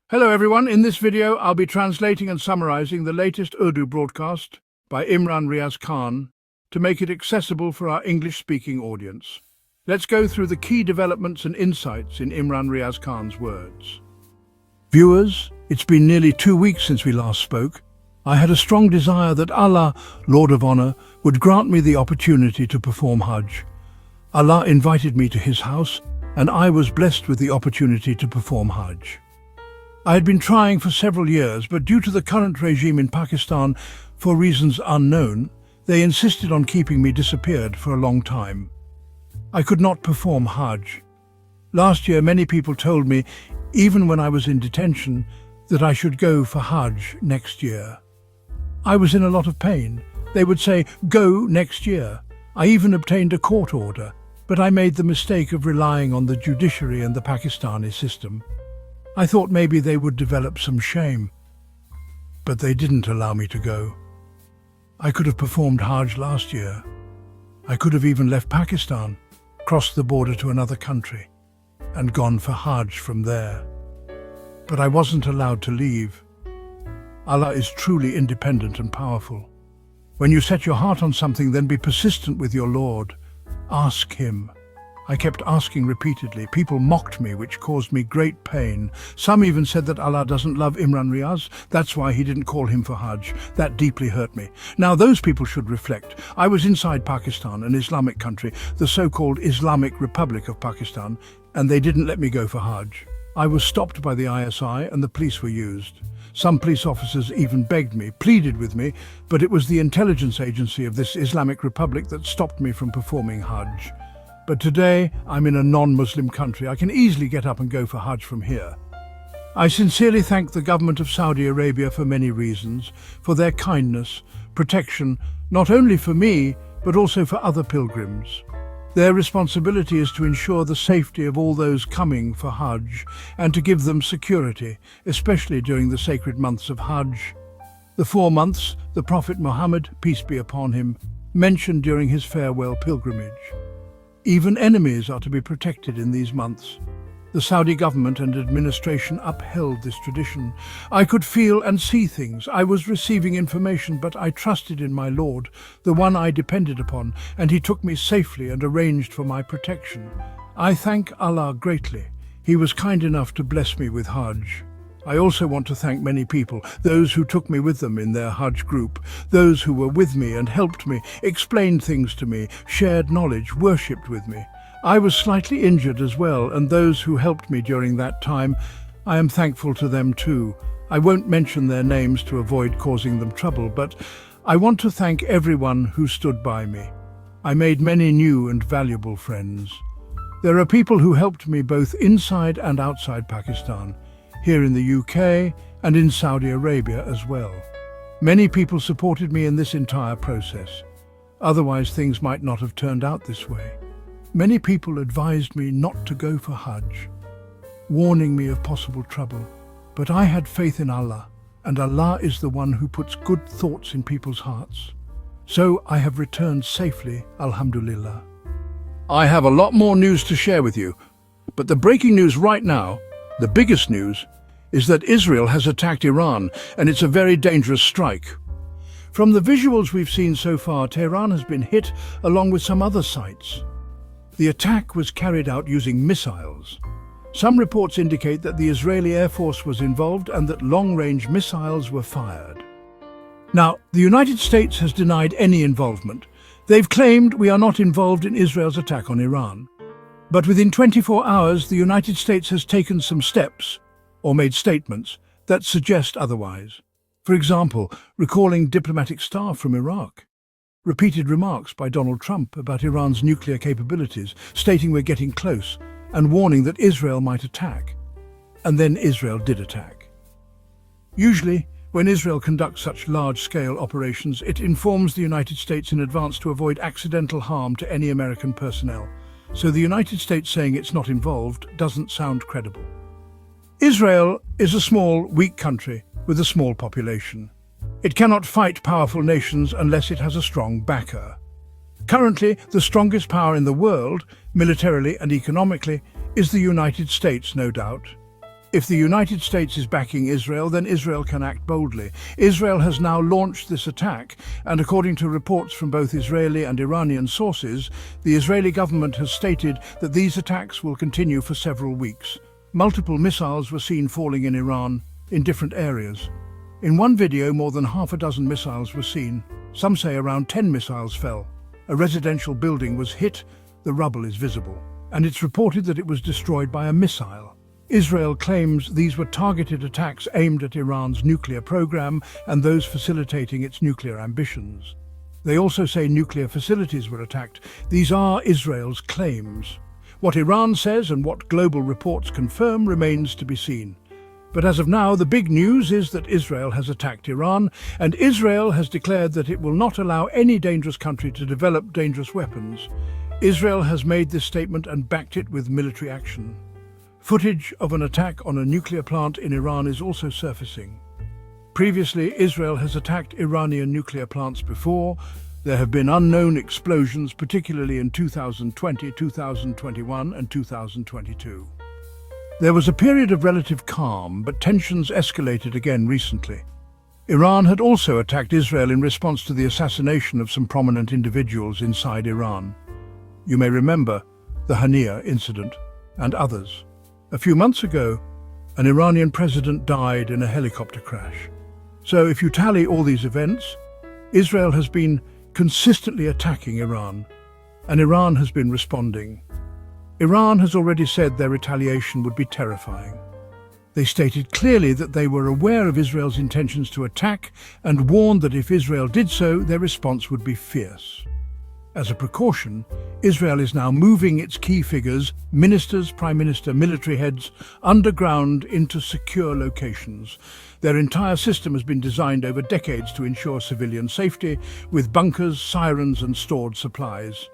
Hello everyone, in this video I'll be translating and summarizing the latest Urdu broadcast by Imran Riaz Khan to make it accessible for our English-speaking audience. Let's go through the key developments and insights in Imran Riaz Khan's words. Viewers, it's been nearly 2 weeks since we last spoke. I had a strong desire that Allah, Lord of Honor, would grant me the opportunity to perform Hajj. Allah invited me to His house and I was blessed with the opportunity to perform Hajj. I had been trying for several years, but due to the current regime in Pakistan, for reasons unknown, they insisted on keeping me disappeared for a long time. I could not perform Hajj. Last year, many people told me, even when I was in detention, that I should go for Hajj next year. I was in a lot of pain. They would say, "Go next year." I even obtained a court order, but I made the mistake of relying on the judiciary and the Pakistani system. I thought maybe they would develop some shame, but they didn't allow me to go. I could have performed Hajj last year. I could have even left Pakistan, crossed the border to another country, and gone for Hajj from there. But I wasn't allowed to leave. Allah is truly independent and powerful. When you set your heart on something, then be persistent with your Lord. Ask Him. I kept asking repeatedly. People mocked me, which caused me great pain. Some even said that Allah doesn't love Imran Riaz. That's why He didn't call him for Hajj. That deeply hurt me. Now those people should reflect. I was inside Pakistan, an Islamic country, the so-called Islamic Republic of Pakistan, and they didn't let me go for Hajj. I was stopped by the ISI and the police were used. Some police officers even begged me, pleaded with me, but it was the intelligence agency of this Islamic Republic that stopped me from performing Hajj. But today, I'm in a non-Muslim country. I can easily get up and go for Hajj from here. I sincerely thank the government of Saudi Arabia for many reasons, for their kindness, protection, not only for me, but also for other pilgrims. Their responsibility is to ensure the safety of all those coming for Hajj and to give them security, especially during the sacred months of Hajj. The 4 months the Prophet Muhammad, peace be upon him, mentioned during his farewell pilgrimage. Even enemies are to be protected in these months. The Saudi government and administration upheld this tradition. I could feel and see things. I was receiving information, but I trusted in my Lord, the one I depended upon, and He took me safely and arranged for my protection. I thank Allah greatly. He was kind enough to bless me with Hajj. I also want to thank many people, those who took me with them in their Hajj group, those who were with me and helped me, explained things to me, shared knowledge, worshipped with me. I was slightly injured as well, and those who helped me during that time, I am thankful to them too. I won't mention their names to avoid causing them trouble, but I want to thank everyone who stood by me. I made many new and valuable friends. There are people who helped me both inside and outside Pakistan, here in the UK and in Saudi Arabia as well. Many people supported me in this entire process. Otherwise, things might not have turned out this way. Many people advised me not to go for Hajj, warning me of possible trouble. But I had faith in Allah, and Allah is the one who puts good thoughts in people's hearts. So I have returned safely, Alhamdulillah. I have a lot more news to share with you, but the breaking news right now, the biggest news, is that Israel has attacked Iran, and it's a very dangerous strike. From the visuals we've seen so far, Tehran has been hit along with some other sites. The attack was carried out using missiles. Some reports indicate that the Israeli Air Force was involved and that long-range missiles were fired. Now, the United States has denied any involvement. They've claimed we are not involved in Israel's attack on Iran. But within 24 hours, the United States has taken some steps, or made statements, that suggest otherwise. For example, recalling diplomatic staff from Iraq. Repeated remarks by Donald Trump about Iran's nuclear capabilities, stating we're getting close, and warning that Israel might attack. And then Israel did attack. Usually, when Israel conducts such large-scale operations, it informs the United States in advance to avoid accidental harm to any American personnel. So the United States saying it's not involved doesn't sound credible. Israel is a small, weak country with a small population. It cannot fight powerful nations unless it has a strong backer. Currently, the strongest power in the world, militarily and economically, is the United States, no doubt. If the United States is backing Israel, then Israel can act boldly. Israel has now launched this attack, and according to reports from both Israeli and Iranian sources, the Israeli government has stated that these attacks will continue for several weeks. Multiple missiles were seen falling in Iran in different areas. In one video, more than half a dozen missiles were seen. Some say around 10 missiles fell. A residential building was hit, the rubble is visible, and it's reported that it was destroyed by a missile. Israel claims these were targeted attacks aimed at Iran's nuclear program and those facilitating its nuclear ambitions. They also say nuclear facilities were attacked. These are Israel's claims. What Iran says and what global reports confirm remains to be seen. But as of now, the big news is that Israel has attacked Iran, and Israel has declared that it will not allow any dangerous country to develop dangerous weapons. Israel has made this statement and backed it with military action. Footage of an attack on a nuclear plant in Iran is also surfacing. Previously, Israel has attacked Iranian nuclear plants before. There have been unknown explosions, particularly in 2020, 2021 and 2022. There was a period of relative calm, but tensions escalated again recently. Iran had also attacked Israel in response to the assassination of some prominent individuals inside Iran. You may remember the Hania incident and others. A few months ago, an Iranian president died in a helicopter crash. So if you tally all these events, Israel has been consistently attacking Iran, and Iran has been responding. Iran has already said their retaliation would be terrifying. They stated clearly that they were aware of Israel's intentions to attack and warned that if Israel did so, their response would be fierce. As a precaution, Israel is now moving its key figures, ministers, prime minister, military heads, underground into secure locations. Their entire system has been designed over decades to ensure civilian safety, with bunkers, sirens and stored supplies.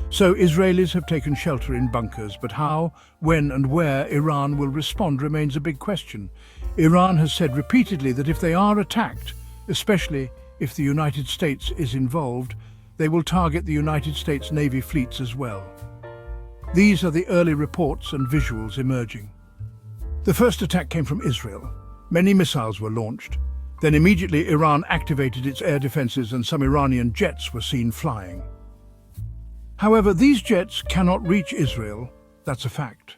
So Israelis have taken shelter in bunkers, but how, when and where Iran will respond remains a big question. Iran has said repeatedly that if they are attacked, especially if the United States is involved, they will target the United States Navy fleets as well. These are the early reports and visuals emerging. The first attack came from Israel. Many missiles were launched. Then immediately Iran activated its air defenses and some Iranian jets were seen flying. However, these jets cannot reach Israel. That's a fact.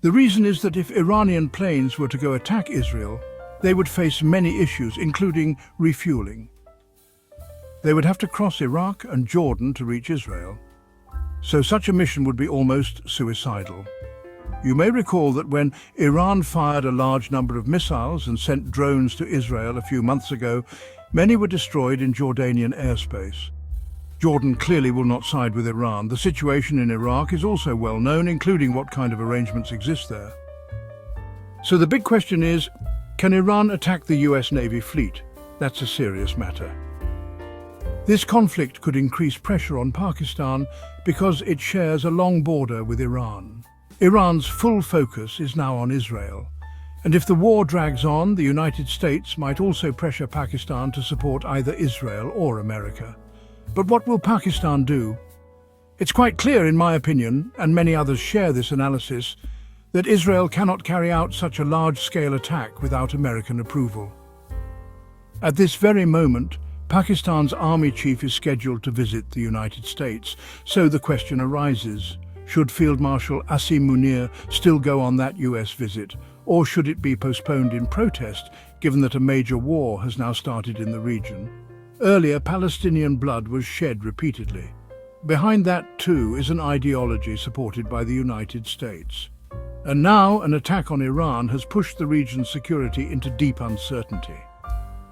The reason is that if Iranian planes were to go attack Israel, they would face many issues, including refueling. They would have to cross Iraq and Jordan to reach Israel, so such a mission would be almost suicidal. You may recall that when Iran fired a large number of missiles and sent drones to Israel a few months ago, many were destroyed in Jordanian airspace. Jordan clearly will not side with Iran. The situation in Iraq is also well known, including what kind of arrangements exist there. So the big question is, can Iran attack the US Navy fleet? That's a serious matter. This conflict could increase pressure on Pakistan because it shares a long border with Iran. Iran's full focus is now on Israel, and if the war drags on, the United States might also pressure Pakistan to support either Israel or America. But what will Pakistan do? It's quite clear, in my opinion, and many others share this analysis, that Israel cannot carry out such a large-scale attack without American approval. At this very moment, Pakistan's army chief is scheduled to visit the United States, so the question arises, should Field Marshal Asim Munir still go on that US visit, or should it be postponed in protest, given that a major war has now started in the region? Earlier, Palestinian blood was shed repeatedly. Behind that, too, is an ideology supported by the United States. And now, an attack on Iran has pushed the region's security into deep uncertainty.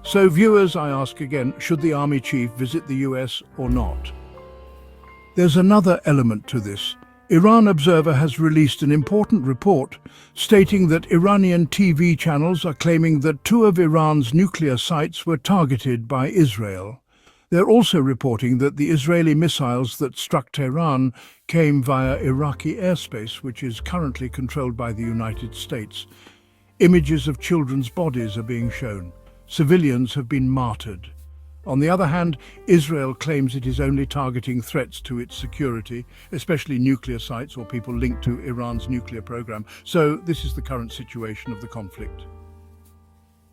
So viewers, I ask again, should the army chief visit the US or not? There's another element to this. Iran Observer has released an important report stating that Iranian TV channels are claiming that 2 of Iran's nuclear sites were targeted by Israel. They're also reporting that the Israeli missiles that struck Tehran came via Iraqi airspace, which is currently controlled by the United States. Images of children's bodies are being shown. Civilians have been martyred. On the other hand, Israel claims it is only targeting threats to its security, especially nuclear sites or people linked to Iran's nuclear program. So this is the current situation of the conflict.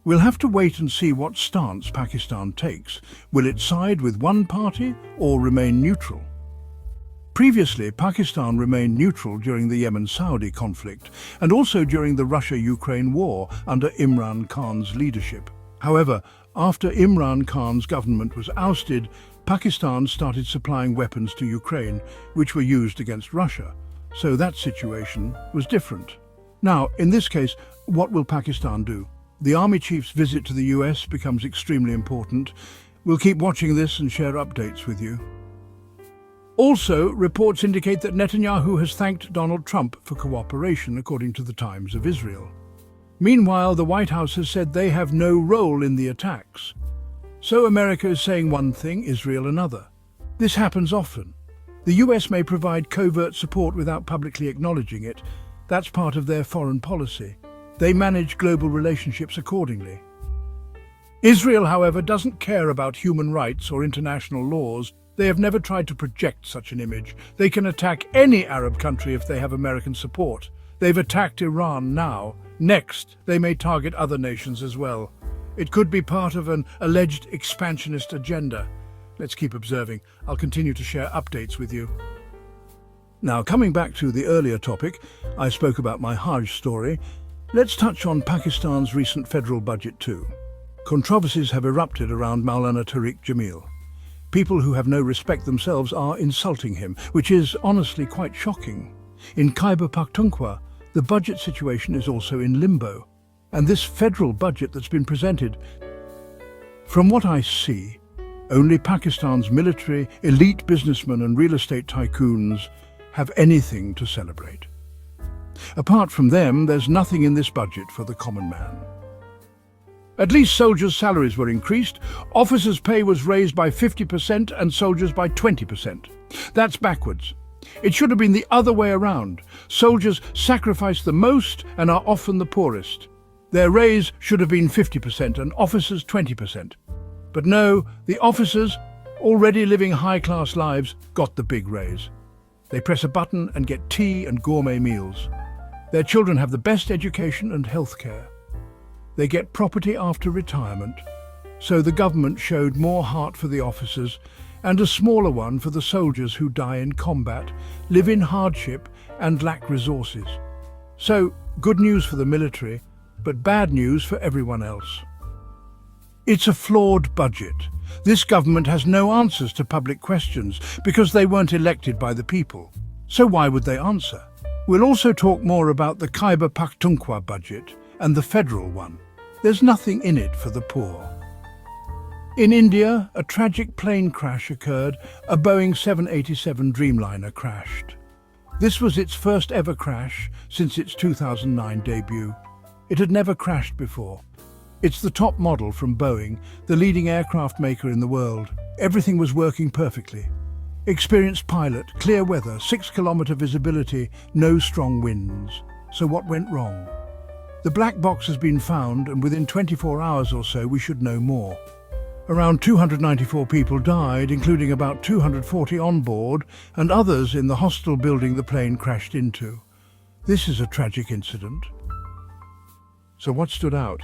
We'll have to wait and see what stance Pakistan takes. Will it side with one party or remain neutral? Previously, Pakistan remained neutral during the Yemen-Saudi conflict and also during the Russia-Ukraine war under Imran Khan's leadership. However, after Imran Khan's government was ousted, Pakistan started supplying weapons to Ukraine, which were used against Russia. So that situation was different. Now, in this case, what will Pakistan do? The army chief's visit to the US becomes extremely important. We'll keep watching this and share updates with you. Also, reports indicate that Netanyahu has thanked Donald Trump for cooperation, according to the Times of Israel. Meanwhile, the White House has said they have no role in the attacks. So America is saying one thing, Israel another. This happens often. The US may provide covert support without publicly acknowledging it. That's part of their foreign policy. They manage global relationships accordingly. Israel, however, doesn't care about human rights or international laws. They have never tried to project such an image. They can attack any Arab country if they have American support. They've attacked Iran now. Next, they may target other nations as well. It could be part of an alleged expansionist agenda. Let's keep observing. I'll continue to share updates with you. Now, coming back to the earlier topic, I spoke about my Hajj story. Let's touch on Pakistan's recent federal budget too. Controversies have erupted around Maulana Tariq Jamil. People who have no respect themselves are insulting him, which is honestly quite shocking. In Khyber Pakhtunkhwa, the budget situation is also in limbo. And this federal budget that's been presented, from what I see, only Pakistan's military, elite businessmen and real estate tycoons have anything to celebrate. Apart from them, there's nothing in this budget for the common man. At least soldiers' salaries were increased, officers' pay was raised by 50% and soldiers by 20%. That's backwards. It should have been the other way around. Soldiers sacrifice the most and are often the poorest. Their raise should have been 50% and officers 20%. But no, the officers, already living high-class lives, got the big raise. They press a button and get tea and gourmet meals. Their children have the best education and health care. They get property after retirement. So the government showed more heart for the officers and a smaller one for the soldiers who die in combat, live in hardship and lack resources. So, good news for the military, but bad news for everyone else. It's a flawed budget. This government has no answers to public questions because they weren't elected by the people. So why would they answer? We'll also talk more about the Khyber Pakhtunkhwa budget and the federal one. There's nothing in it for the poor. In India, a tragic plane crash occurred. A Boeing 787 Dreamliner crashed. This was its first ever crash since its 2009 debut. It had never crashed before. It's the top model from Boeing, the leading aircraft maker in the world. Everything was working perfectly. Experienced pilot, clear weather, 6-kilometer visibility, no strong winds. So what went wrong? The black box has been found, and within 24 hours or so we should know more. Around 294 people died, including about 240 on board and others in the hostel building the plane crashed into. This is a tragic incident. So what stood out?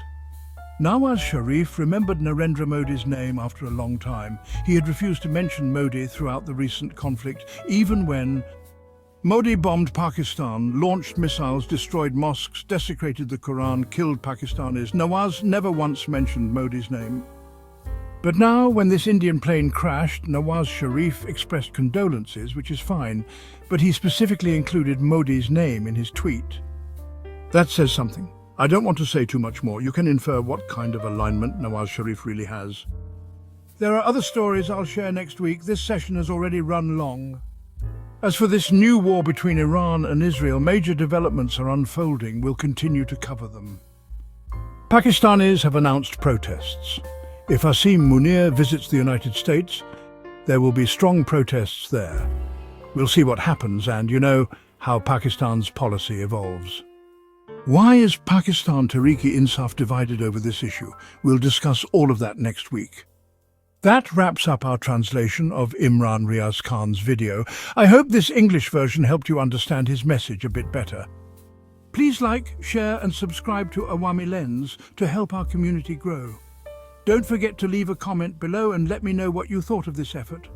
Nawaz Sharif remembered Narendra Modi's name after a long time. He had refused to mention Modi throughout the recent conflict, even when Modi bombed Pakistan, launched missiles, destroyed mosques, desecrated the Quran, killed Pakistanis. Nawaz never once mentioned Modi's name. But now, when this Indian plane crashed, Nawaz Sharif expressed condolences, which is fine, but he specifically included Modi's name in his tweet. That says something. I don't want to say too much more. You can infer what kind of alignment Nawaz Sharif really has. There are other stories I'll share next week. This session has already run long. As for this new war between Iran and Israel, major developments are unfolding. We'll continue to cover them. Pakistanis have announced protests. If Asim Munir visits the United States, there will be strong protests there. We'll see what happens and, how Pakistan's policy evolves. Why is Pakistan Tehreek-e-Insaf divided over this issue? We'll discuss all of that next week. That wraps up our translation of Imran Riaz Khan's video. I hope this English version helped you understand his message a bit better. Please like, share and subscribe to Awami Lens to help our community grow. Don't forget to leave a comment below and let me know what you thought of this effort.